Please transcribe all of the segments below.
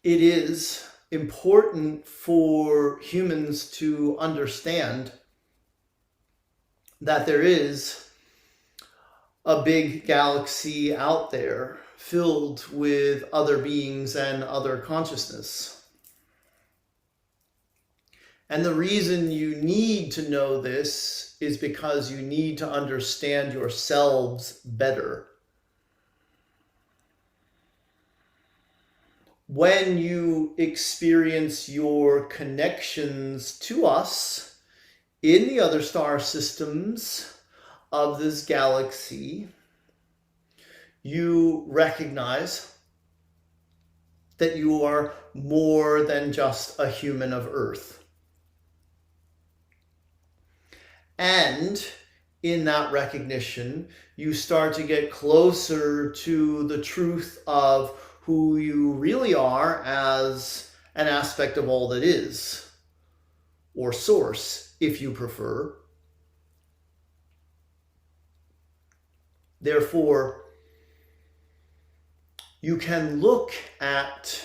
it is important for humans to understand that there is a big galaxy out there filled with other beings and other consciousness. And the reason you need to know this is because you need to understand yourselves better. When you experience your connections to us in the other star systems of this galaxy, you recognize that you are more than just a human of Earth. And in that recognition, you start to get closer to the truth of who you really are as an aspect of all that is, or source, if you prefer. Therefore, you can look at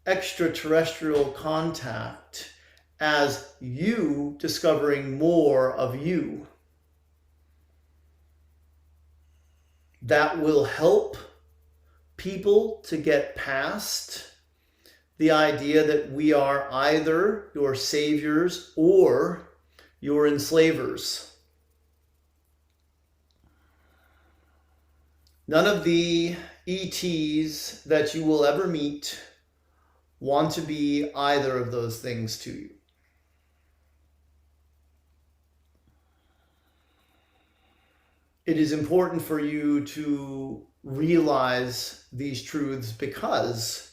extraterrestrial contact as you discovering more of you. That will help people to get past the idea that we are either your saviors or your enslavers. None of the ETs that you will ever meet want to be either of those things to you. It is important for you to realize these truths because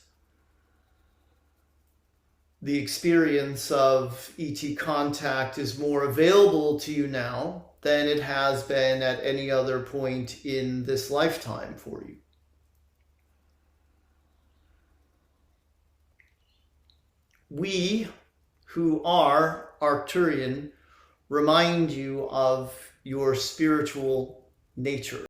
the experience of ET contact is more available to you now than it has been at any other point in this lifetime for you. We who are Arcturian remind you of your spiritual nature.